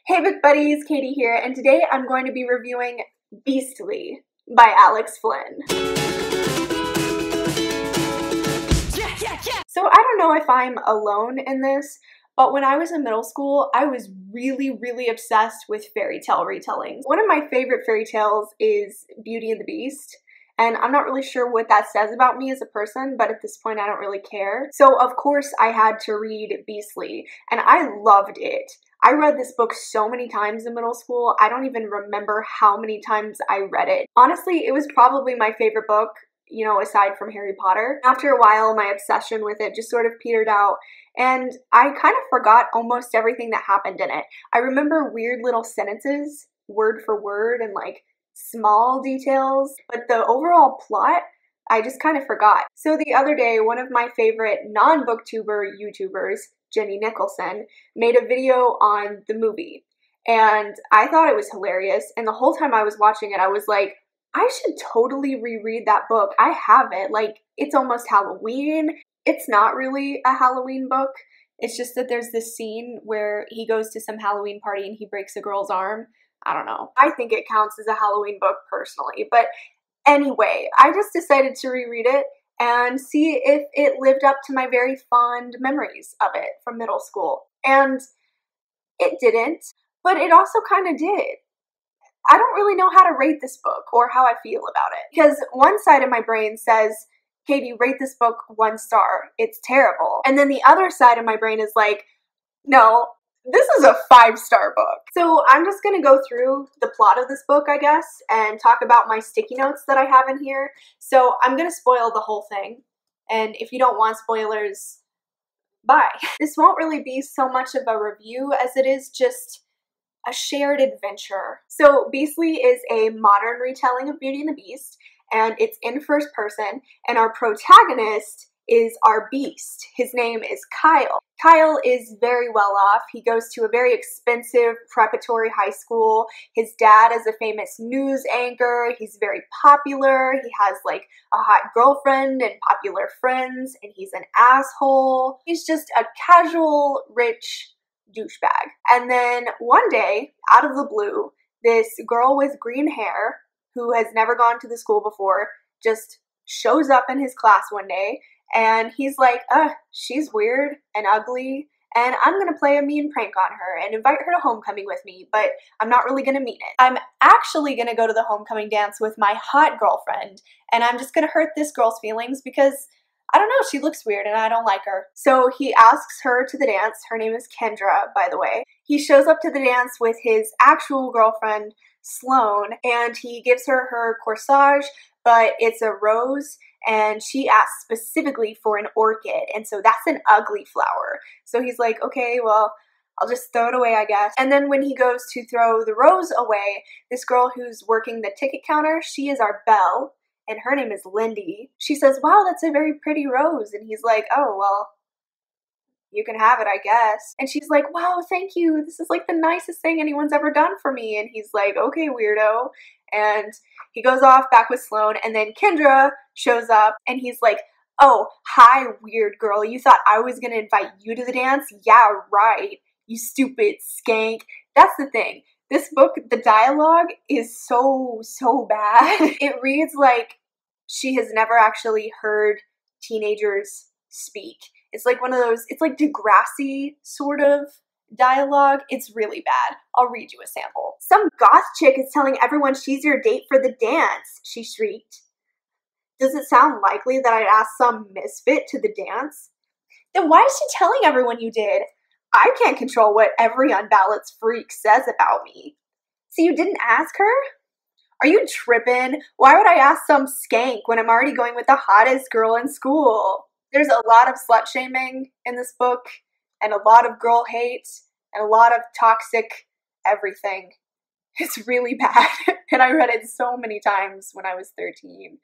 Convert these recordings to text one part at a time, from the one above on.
Hey book buddies, Katie here, and today I'm going to be reviewing Beastly by Alex Flynn. So I don't know if I'm alone in this, but when I was in middle school, I was really obsessed with fairy tale retellings. One of my favorite fairy tales is Beauty and the Beast, and I'm not really sure what that says about me as a person, but at this point I don't really care. So of course I had to read Beastly, and I loved it. I read this book so many times in middle school, I don't even remember how many times I read it. Honestly, it was probably my favorite book, you know, aside from Harry Potter. After a while, my obsession with it just sort of petered out, and I kind of forgot almost everything that happened in it. I remember weird little sentences, word for word, and like small details, but the overall plot, I just kind of forgot. So the other day, one of my favorite non-booktuber YouTubers, Jenny Nicholson, made a video on the movie, and I thought it was hilarious, and the whole time I was watching it, I was like, I should totally reread that book. I have it. Like, it's almost Halloween. It's not really a Halloween book. It's just that there's this scene where he goes to some Halloween party and he breaks a girl's arm. I don't know. I think it counts as a Halloween book personally. But anyway, I just decided to reread it and see if it lived up to my very fond memories of it from middle school. And it didn't, but it also kind of did. I don't really know how to rate this book or how I feel about it, because one side of my brain says, Katie, rate this book 1 star. It's terrible. And then the other side of my brain is like, no, this is a 5-star book. So I'm just going to go through the plot of this book, I guess, and talk about my sticky notes that I have in here. So I'm going to spoil the whole thing. And if you don't want spoilers, bye. This won't really be so much of a review as it is just a shared adventure. So Beastly is a modern retelling of Beauty and the Beast, and it's in first person, and our protagonist is our beast. His name is Kyle. Kyle is very well off. He goes to a very expensive preparatory high school. His dad is a famous news anchor. He's very popular. He has like a hot girlfriend and popular friends, and he's an asshole. He's just a casual, rich douchebag. And then one day, out of the blue, this girl with green hair who has never gone to the school before just shows up in his class one day, and he's like, she's weird and ugly, and I'm gonna play a mean prank on her and invite her to homecoming with me, but I'm not really gonna mean it. I'm actually gonna go to the homecoming dance with my hot girlfriend, and I'm just gonna hurt this girl's feelings because I don't know, she looks weird and I don't like her. So he asks her to the dance. Her name is Kendra, by the way. He shows up to the dance with his actual girlfriend, Sloane, and he gives her her corsage, but it's a rose, and she asks specifically for an orchid, and so that's an ugly flower. So he's like, okay, well, I'll just throw it away, I guess. And then when he goes to throw the rose away, this girl who's working the ticket counter, she is our belle, and her name is Lindy. She says, wow, that's a very pretty rose. And he's like, oh, well, you can have it, I guess. And she's like, wow, thank you. This is like the nicest thing anyone's ever done for me. And he's like, okay, weirdo. And he goes off back with Sloane. And then Kendra shows up and he's like, oh, hi, weird girl. You thought I was going to invite you to the dance? Yeah, right. You stupid skank. That's the thing. This book, the dialogue is so bad. It reads like she has never actually heard teenagers speak. It's like one of those, it's like Degrassi sort of dialogue. It's really bad. I'll read you a sample. Some goth chick is telling everyone she's your date for the dance, she shrieked. Does it sound likely that I'd ask some misfit to the dance? Then why is she telling everyone you did? I can't control what every unbalanced freak says about me. So you didn't ask her? Are you tripping? Why would I ask some skank when I'm already going with the hottest girl in school? There's a lot of slut shaming in this book, and a lot of girl hate, and a lot of toxic everything. It's really bad, and I read it so many times when I was 13.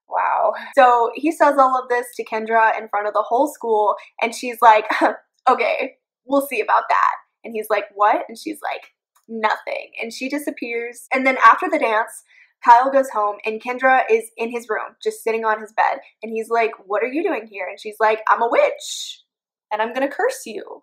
Wow. So he says all of this to Kendra in front of the whole school, and she's like, okay, we'll see about that. And he's like, what? And she's like, nothing. And she disappears. And then after the dance, Kyle goes home and Kendra is in his room, just sitting on his bed. And he's like, what are you doing here? And she's like, I'm a witch and I'm gonna curse you.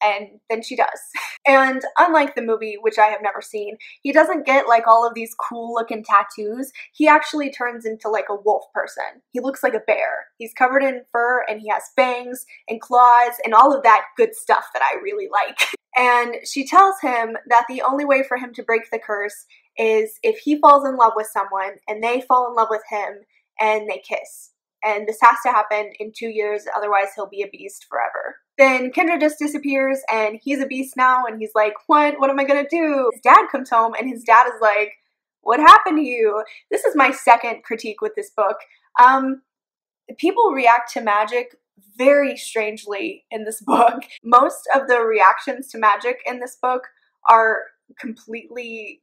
And then she does. And unlike the movie, which I have never seen, he doesn't get like all of these cool looking tattoos. He actually turns into like a wolf person. He looks like a bear. He's covered in fur and he has fangs and claws and all of that good stuff that I really like. And she tells him that the only way for him to break the curse is if he falls in love with someone and they fall in love with him and they kiss. And this has to happen in 2 years, otherwise he'll be a beast forever. Then Kendra just disappears and he's a beast now and he's like, what am I gonna do? His dad comes home and his dad is like, what happened to you? This is my second critique with this book. People react to magic very strangely in this book. Most of the reactions to magic in this book are completely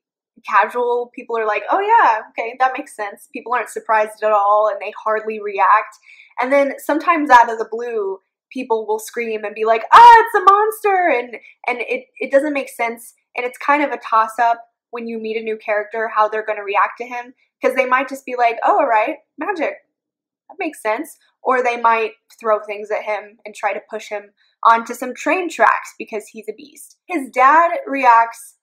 casual. People are like, oh yeah, okay, that makes sense. People aren't surprised at all and they hardly react. And then sometimes out of the blue, people will scream and be like, it's a monster, and it doesn't make sense, and it's kind of a toss-up when you meet a new character how they're going to react to him, because they might just be like, oh, all right, magic, that makes sense, or they might throw things at him and try to push him onto some train tracks because he's a beast. His dad reacts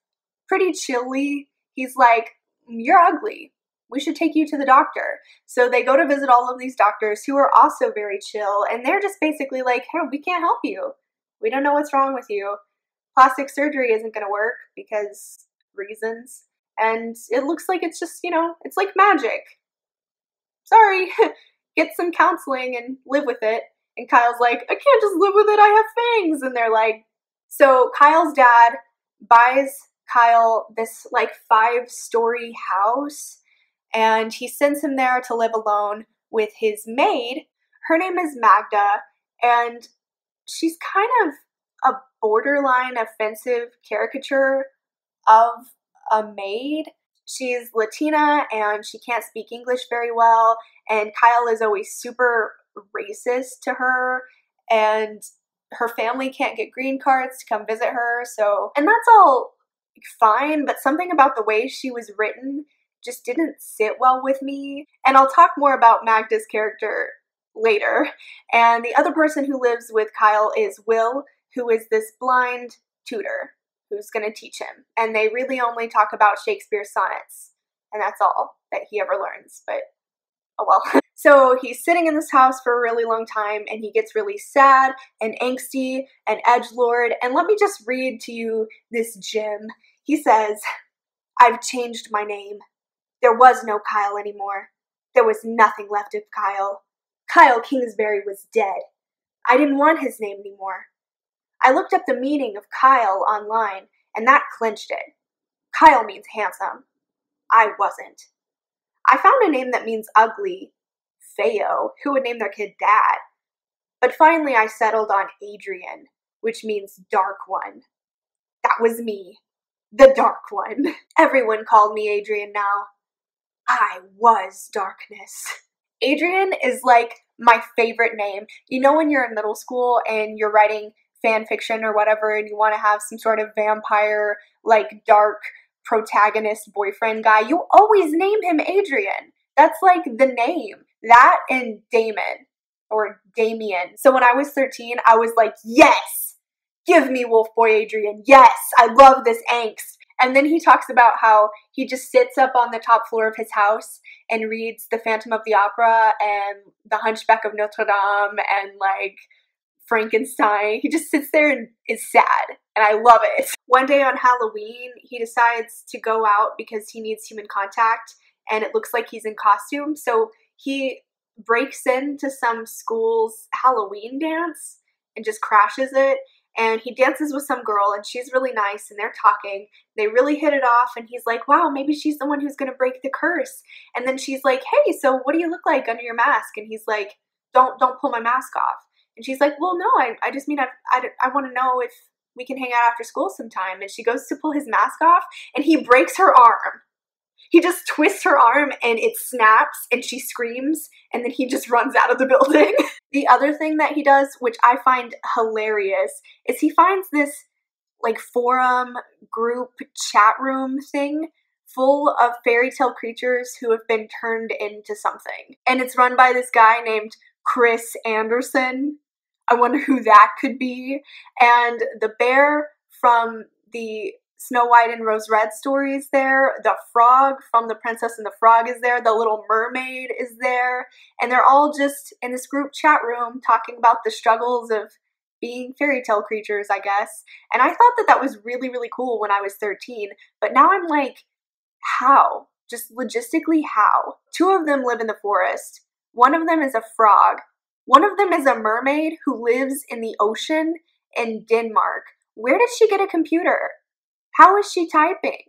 pretty chilly. He's like, you're ugly. We should take you to the doctor. So they go to visit all of these doctors who are also very chill, and they're just basically like, hey, we can't help you. We don't know what's wrong with you. Plastic surgery isn't going to work because reasons. And it looks like it's just, it's like magic. Sorry, get some counseling and live with it. And Kyle's like, I can't just live with it, I have fangs. And they're like, so Kyle's dad buys Kyle this like 5-story house, and he sends him there to live alone with his maid. Her name is Magda, and she's kind of a borderline offensive caricature of a maid. She's Latina and she can't speak English very well, and Kyle is always super racist to her, and her family can't get green cards to come visit her, and that's all fine, but something about the way she was written just didn't sit well with me. And I'll talk more about Magda's character later. And the other person who lives with Kyle is Will, who is this blind tutor who's going to teach him. And they really only talk about Shakespeare's sonnets, and that's all that he ever learns, but oh well. So he's sitting in this house for a really long time, and he gets really sad and angsty and edgelord. And let me just read to you this gem. He says, I've changed my name. There was no Kyle anymore. There was nothing left of Kyle. Kyle Kingsbury was dead. I didn't want his name anymore. I looked up the meaning of Kyle online, and that clinched it. Kyle means handsome. I wasn't. I found a name that means ugly. Feo. Who would name their kid that? But finally I settled on Adrian, which means dark one. That was me. The dark one. Everyone called me Adrian now. I was darkness. Adrian is like my favorite name. You know when you're in middle school and you're writing fan fiction or whatever and you want to have some sort of vampire, like dark protagonist boyfriend guy, you always name him Adrian. That's like the name. That and Damon or Damien. So when I was 13, I was like, yes, give me Wolf Boy Adrian. Yes, I love this angst. And then he talks about how he just sits up on the top floor of his house and reads The Phantom of the Opera and The Hunchback of Notre Dame and like Frankenstein. He just sits there and is sad, and I love it. One day on Halloween, he decides to go out because he needs human contact, and it looks like he's in costume. So he breaks into some school's Halloween dance and just crashes it. And he dances with some girl, and she's really nice, and they're talking. They really hit it off, and he's like, wow, maybe she's the one who's going to break the curse. And then she's like, hey, so what do you look like under your mask? And he's like, don't pull my mask off. And she's like, well, no, I just mean, I want to know if we can hang out after school sometime. And she goes to pull his mask off, and he breaks her arm. He just twists her arm and it snaps and she screams, and then he just runs out of the building. The other thing that he does, which I find hilarious, is he finds this like forum group chat room thing full of fairy tale creatures who have been turned into something. And it's run by this guy named Chris Anderson. I wonder who that could be. And the bear from the Snow White and Rose Red stories there. The frog from The Princess and the Frog is there. The Little Mermaid is there. And they're all just in this group chat room talking about the struggles of being fairy tale creatures, I guess. And I thought that that was really, really cool when I was 13. But now I'm like, how? Just logistically, how? Two of them live in the forest. One of them is a frog. One of them is a mermaid who lives in the ocean in Denmark. Where did she get a computer? How is she typing?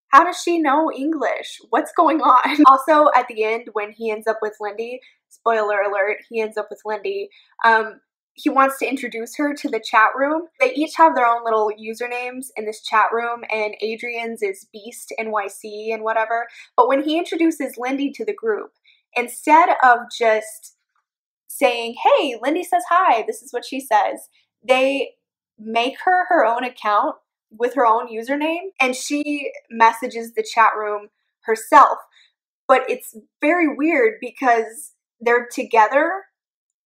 How does she know English? What's going on? Also, at the end, when he ends up with Lindy, spoiler alert, he ends up with Lindy, he wants to introduce her to the chat room. They each have their own little usernames in this chat room, and Adrian's is Beast NYC and whatever. But when he introduces Lindy to the group, instead of just saying, hey, Lindy says hi, this is what she says, they make her her own account with her own username, and she messages the chat room herself. But it's very weird because they're together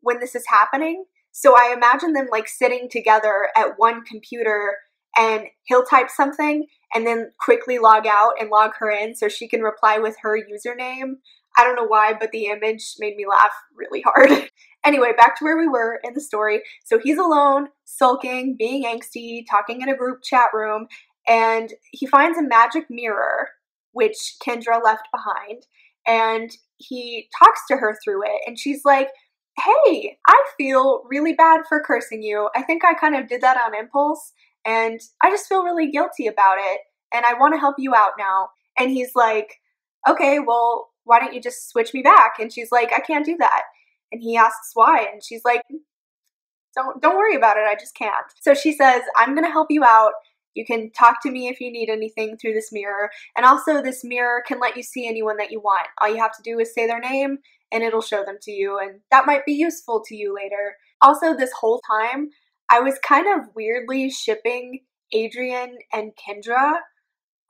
when this is happening. So I imagine them like sitting together at one computer, and he'll type something and then quickly log out and log her in so she can reply with her username. I don't know why, but the image made me laugh really hard. Anyway, back to where we were in the story. So he's alone, sulking, being angsty, talking in a group chat room, and he finds a magic mirror, which Kendra left behind, and he talks to her through it, and she's like, hey, I feel really bad for cursing you. I think I kind of did that on impulse, and I just feel really guilty about it, and I want to help you out now. And he's like, okay, well, why don't you just switch me back? And she's like, I can't do that. And he asks why, and she's like, don't worry about it, I just can't. So she says, I'm gonna help you out. You can talk to me if you need anything through this mirror, and also this mirror can let you see anyone that you want. All you have to do is say their name, and it'll show them to you, and that might be useful to you later. Also, this whole time, I was kind of weirdly shipping Adrian and Kendra.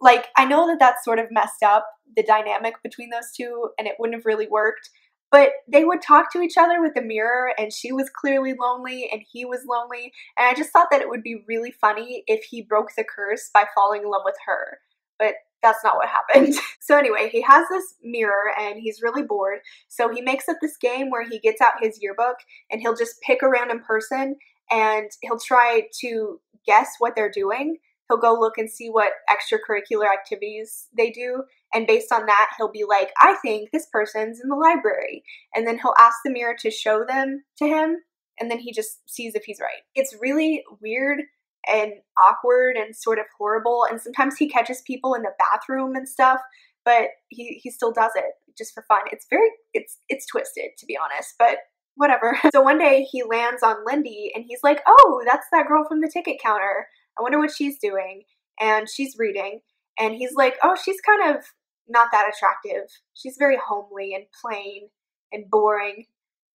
Like, I know that that's sort of messed up, the dynamic between those two, and it wouldn't have really worked, but they would talk to each other with the mirror, and she was clearly lonely, and he was lonely, and I just thought that it would be really funny if he broke the curse by falling in love with her, but that's not what happened. So anyway, he has this mirror, and he's really bored, so he makes up this game where he gets out his yearbook, and he'll just pick a random person, and he'll try to guess what they're doing. He'll go look and see what extracurricular activities they do, and based on that, he'll be like, I think this person's in the library. And then he'll ask the mirror to show them to him, and then he just sees if he's right. It's really weird and awkward and sort of horrible, and sometimes he catches people in the bathroom and stuff, but he still does it just for fun. It's twisted, to be honest, but whatever. So one day he lands on Lindy, and he's like, oh, that's that girl from the ticket counter. I wonder what she's doing. And she's reading, and he's like, oh, she's kind of not that attractive. She's very homely and plain and boring,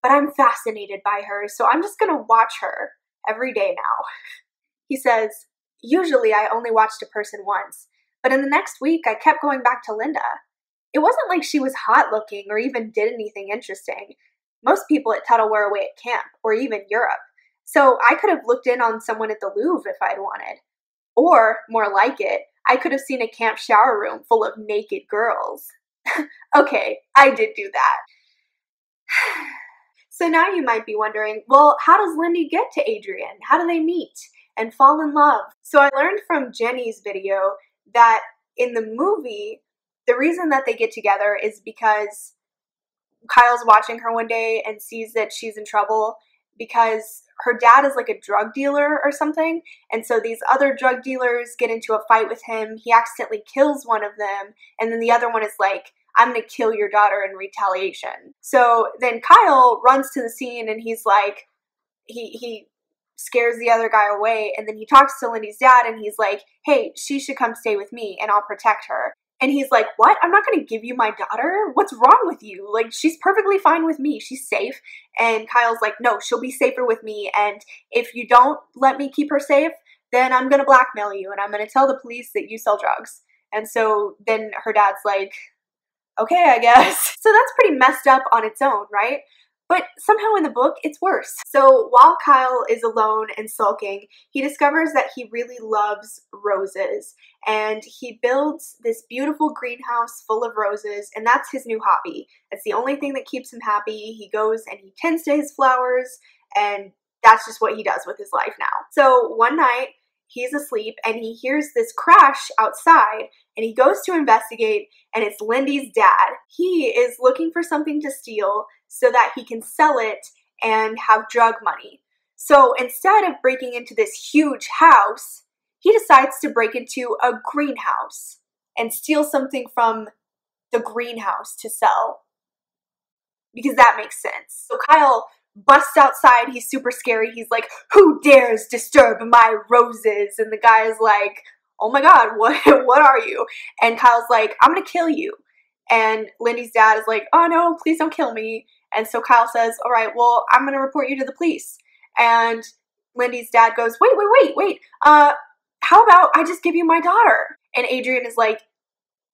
but I'm fascinated by her, so I'm just gonna watch her every day now. He says, usually I only watched a person once, but in the next week I kept going back to Linda. It wasn't like she was hot looking or even did anything interesting. Most people at Tuttle were away at camp, or even Europe. So I could have looked in on someone at the Louvre if I'd wanted. Or, more like it, I could have seen a camp shower room full of naked girls. Okay, I did do that. So now you might be wondering, well, how does Lindy get to Adrian? How do they meet and fall in love? So I learned from Jenny's video that in the movie, the reason that they get together is because Kyle's watching her one day and sees that she's in trouble because her dad is like a drug dealer or something, and so these other drug dealers get into a fight with him. He accidentally kills one of them, and then the other one is like, I'm gonna kill your daughter in retaliation. So then Kyle runs to the scene, and he's like, he scares the other guy away, and then he talks to Lindy's dad, and he's like, hey, she should come stay with me, and I'll protect her. And he's like, what? I'm not going to give you my daughter? What's wrong with you? Like, she's perfectly fine with me. She's safe. And Kyle's like, no, she'll be safer with me. And if you don't let me keep her safe, then I'm going to blackmail you. And I'm going to tell the police that you sell drugs. And so then her dad's like, okay, I guess. So that's pretty messed up on its own, right? But somehow in the book, it's worse. So while Kyle is alone and sulking, he discovers that he really loves roses, and he builds this beautiful greenhouse full of roses, and that's his new hobby. It's the only thing that keeps him happy. He goes and he tends to his flowers, and that's just what he does with his life now. So one night, he's asleep and he hears this crash outside, and he goes to investigate, and it's Lindy's dad. He is looking for something to steal so that he can sell it and have drug money. So instead of breaking into this huge house, he decides to break into a greenhouse and steal something from the greenhouse to sell, because that makes sense. So Kyle busts outside. He's super scary. He's like, "Who dares disturb my roses?" And the guy is like, "Oh my god, what are you?" And Kyle's like, "I'm gonna kill you." And Lindy's dad is like, "Oh no, please don't kill me." And so Kyle says, "All right, well, I'm gonna report you to the police." And Lindy's dad goes, wait, how about I just give you my daughter?" And Adrian is like,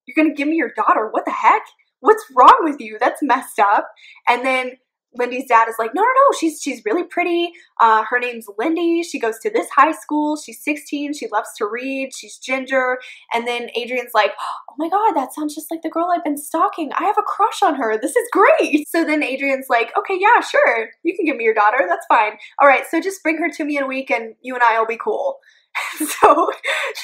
"You're gonna give me your daughter? What the heck? What's wrong with you? That's messed up." And then Lindy's dad is like, no, she's really pretty. Her name's Lindy. She goes to this high school. She's 16. She loves to read. She's ginger. And then Adrian's like, "Oh my god, that sounds just like the girl I've been stalking. I have a crush on her. This is great." So then Adrian's like, "Okay, yeah, sure. You can give me your daughter. That's fine. All right, so just bring her to me in a week and you and I will be cool." So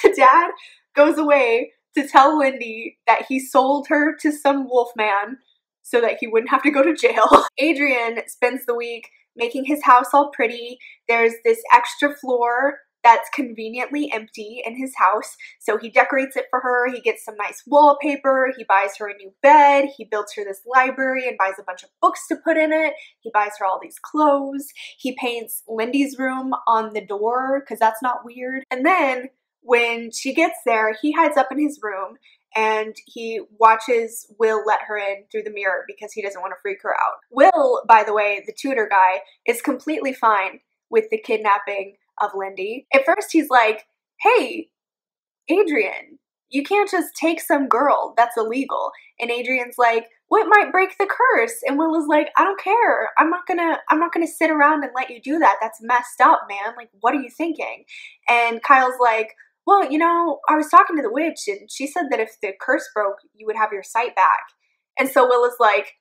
the dad goes away to tell Lindy that he sold her to some wolf man so that he wouldn't have to go to jail. Adrian spends the week making his house all pretty. There's this extra floor that's conveniently empty in his house, so he decorates it for her. He gets some nice wallpaper. He buys her a new bed. He builds her this library and buys a bunch of books to put in it. He buys her all these clothes. He paints Lindy's room on the door because that's not weird. And then when she gets there, he hides up in his room and he watches Will let her in through the mirror because he doesn't want to freak her out. Will, by the way, the tutor guy, is completely fine with the kidnapping of Lindy. At first he's like, "Hey, Adrian, you can't just take some girl. That's illegal." And Adrian's like, "What might break the curse?" And Will is like, "I don't care. I'm not gonna sit around and let you do that. That's messed up, man. Like, what are you thinking?" And Kyle's like, "Well, I was talking to the witch and she said that if the curse broke, you would have your sight back." And so Will is like,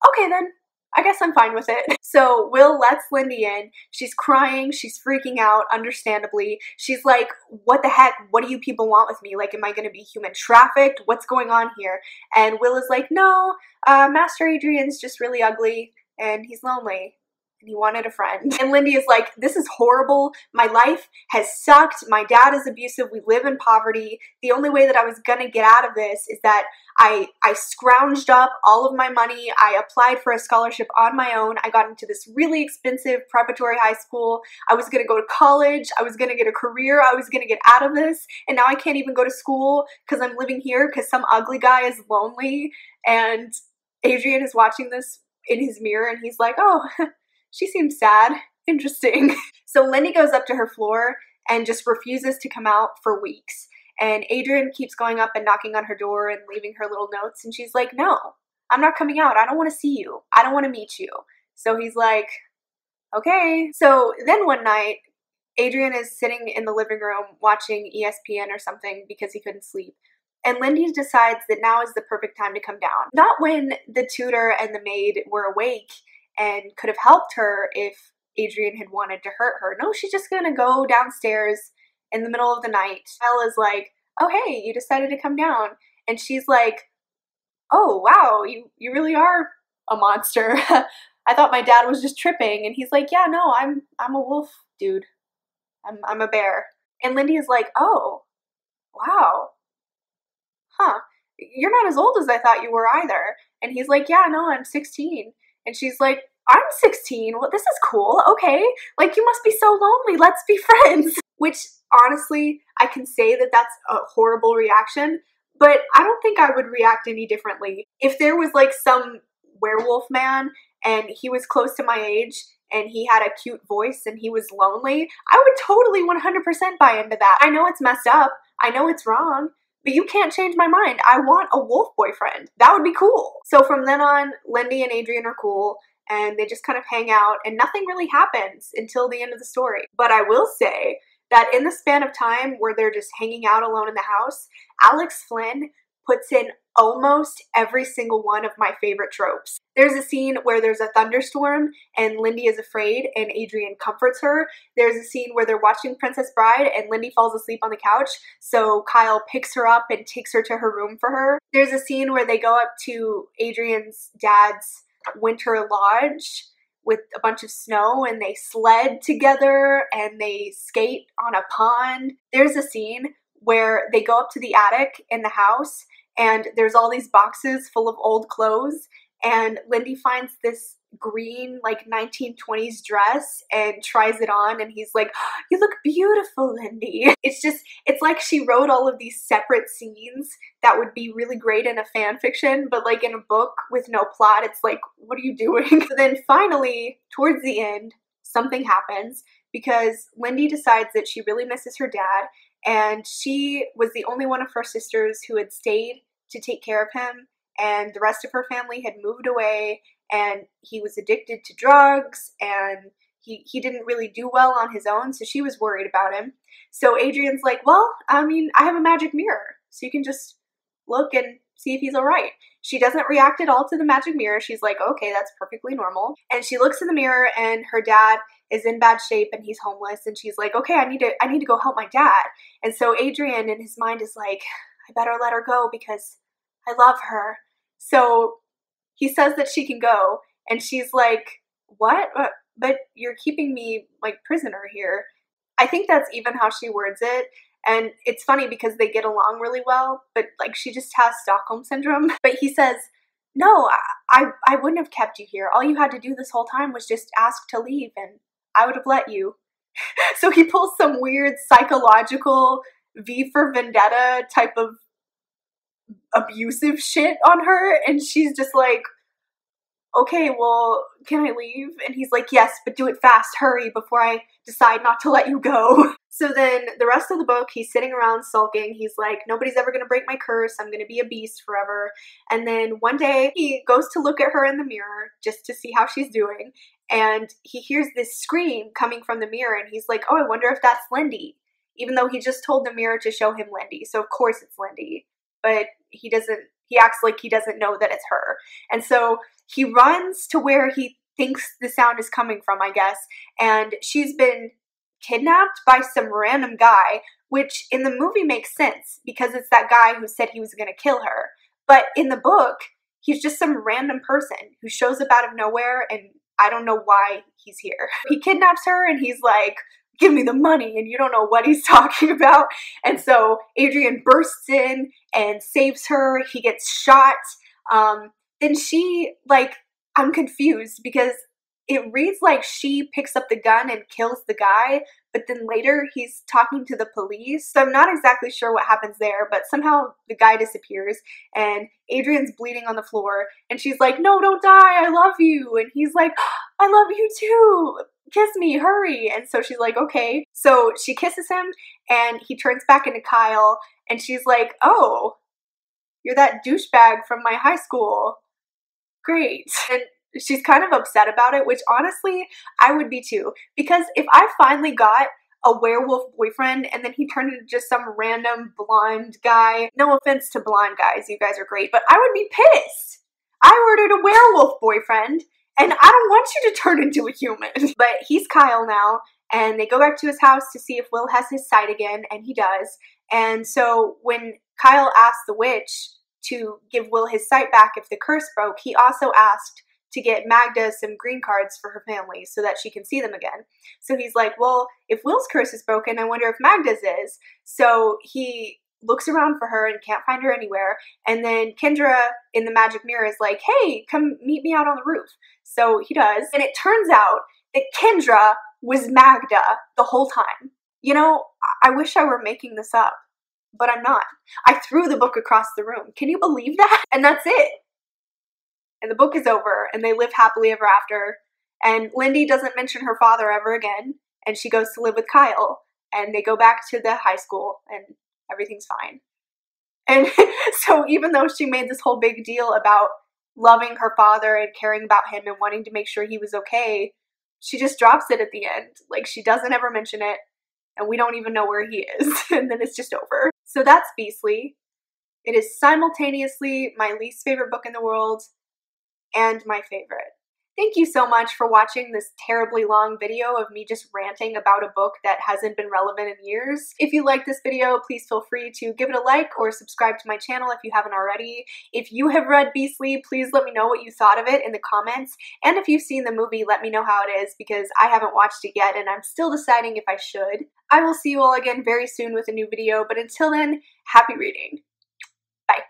"Okay then, I guess I'm fine with it." So Will lets Lindy in. She's crying. She's freaking out, understandably. She's like, "What the heck? What do you people want with me? Like, am I going to be human trafficked? What's going on here?" And Will is like, "No, Master Adrian's just really ugly and he's lonely. And he wanted a friend." And Lindy is like, "This is horrible. My life has sucked. My dad is abusive. We live in poverty. The only way that I was gonna get out of this is that I scrounged up all of my money. I applied for a scholarship on my own. I got into this really expensive preparatory high school. I was gonna go to college. I was gonna get a career. I was gonna get out of this. And now I can't even go to school because I'm living here because some ugly guy is lonely." And Adrian is watching this in his mirror and he's like, "Oh, she seems sad. Interesting." So Lindy goes up to her floor and just refuses to come out for weeks. And Adrian keeps going up and knocking on her door and leaving her little notes. And she's like, "No, I'm not coming out. I don't want to see you. I don't want to meet you." So he's like, "Okay." So then one night, Adrian is sitting in the living room watching ESPN or something because he couldn't sleep. And Lindy decides that now is the perfect time to come down. Not when the tutor and the maid were awake and could have helped her if Adrian had wanted to hurt her. No, she's just gonna go downstairs in the middle of the night. Kyle is like, "Oh hey, you decided to come down." And she's like, "Oh wow, you really are a monster. I thought my dad was just tripping." And he's like, "Yeah, no, I'm a wolf, dude. I'm a bear." And Lindy is like, "Oh, wow. Huh. You're not as old as I thought you were either." And he's like, "Yeah, no, I'm 16. And she's like, "I'm 16. Well, this is cool. Okay. Like, you must be so lonely. Let's be friends." Which, honestly, I can say that that's a horrible reaction, but I don't think I would react any differently. If there was, like, some werewolf man and he was close to my age and he had a cute voice and he was lonely, I would totally 100% buy into that. I know it's messed up. I know it's wrong. But you can't change my mind. I want a wolf boyfriend. That would be cool. So from then on, Lindy and Adrian are cool. and they just kind of hang out, and nothing really happens until the end of the story. But I will say that in the span of time where they're just hanging out alone in the house, Alex Flynn puts in almost every single one of my favorite tropes. There's a scene where there's a thunderstorm and Lindy is afraid and Adrian comforts her. There's a scene where they're watching Princess Bride and Lindy falls asleep on the couch, so Kyle picks her up and takes her to her room for her. There's a scene where they go up to Adrian's dad's winter lodge with a bunch of snow and they sled together and they skate on a pond. There's a scene where they go up to the attic in the house and there's all these boxes full of old clothes, and Lindy finds this green like 1920s dress and tries it on, and he's like, "You look beautiful, Lindy." It's like she wrote all of these separate scenes that would be really great in a fan fiction, but like in a book with no plot, it's like, what are you doing? So then finally, towards the end, something happens because Lindy decides that she really misses her dad, and she was the only one of her sisters who had stayed to take care of him, and the rest of her family had moved away, and he was addicted to drugs, and he didn't really do well on his own, so she was worried about him. So Adrian's like, well, I mean, I have a magic mirror, so you can just look and see if he's all right. She doesn't react at all to the magic mirror. She's like, okay, that's perfectly normal. And she looks in the mirror and her dad is in bad shape and he's homeless, and she's like, okay, I need to go help my dad. And so Adrian in his mind is like, I better let her go because I love her. So he says that she can go, and she's like, what? But you're keeping me like prisoner here. I think that's even how she words it. And it's funny because they get along really well, but like she just has Stockholm syndrome. But he says, no, I wouldn't have kept you here. All you had to do this whole time was just ask to leave and I would have let you. So he pulls some weird psychological V for Vendetta type of abusive shit on her, and she's just like, okay, well, can I leave? And he's like, yes, but do it fast, hurry, before I decide not to let you go. So then the rest of the book, he's sitting around sulking. He's like, nobody's ever gonna break my curse. I'm gonna be a beast forever. And then one day he goes to look at her in the mirror just to see how she's doing. And he hears this scream coming from the mirror, and he's like, oh, I wonder if that's Lindy. Even though he just told the mirror to show him Lindy. So of course it's Lindy. But he acts like he doesn't know that it's her. And so he runs to where he thinks the sound is coming from, I guess, and she's been kidnapped by some random guy, which in the movie makes sense because it's that guy who said he was going to kill her. But in the book, he's just some random person who shows up out of nowhere, and I don't know why he's here. He kidnaps her, and he's like, give me the money, and you don't know what he's talking about. And so Adrian bursts in and saves her. He gets shot. Then she, like, I'm confused because it reads like she picks up the gun and kills the guy, but then later he's talking to the police. So I'm not exactly sure what happens there, but somehow the guy disappears and Adrian's bleeding on the floor, and she's like, no, don't die, I love you. And he's like, I love you too, kiss me, hurry. And so she's like, okay. So she kisses him and he turns back into Kyle, and she's like, oh, you're that douchebag from my high school. Great. And she's kind of upset about it, which honestly, I would be too. Because if I finally got a werewolf boyfriend and then he turned into just some random blonde guy, no offense to blonde guys, you guys are great, but I would be pissed. I ordered a werewolf boyfriend and I don't want you to turn into a human. But he's Kyle now, and they go back to his house to see if Will has his sight again, and he does. And so when Kyle asked the witch to give Will his sight back if the curse broke, he also asked to get Magda some green cards for her family so that she can see them again. So he's like, well, if Will's curse is broken, I wonder if Magda's is. So he looks around for her and can't find her anywhere. And then Kendra in the magic mirror is like, hey, come meet me out on the roof. So he does. And it turns out that Kendra was Magda the whole time. You know, I wish I were making this up, but I'm not. I threw the book across the room. Can you believe that? And that's it. And the book is over, and they live happily ever after. And Lindy doesn't mention her father ever again, and she goes to live with Kyle, and they go back to the high school, and everything's fine. And so even though she made this whole big deal about loving her father and caring about him and wanting to make sure he was okay, she just drops it at the end. Like, she doesn't ever mention it, and we don't even know where he is, and then it's just over. So that's Beastly. It is simultaneously my least favorite book in the world and my favorite. Thank you so much for watching this terribly long video of me just ranting about a book that hasn't been relevant in years. If you like this video, please feel free to give it a like or subscribe to my channel if you haven't already. If you have read Beastly, please let me know what you thought of it in the comments. And if you've seen the movie, let me know how it is, because I haven't watched it yet and I'm still deciding if I should. I will see you all again very soon with a new video, but until then, happy reading. Bye.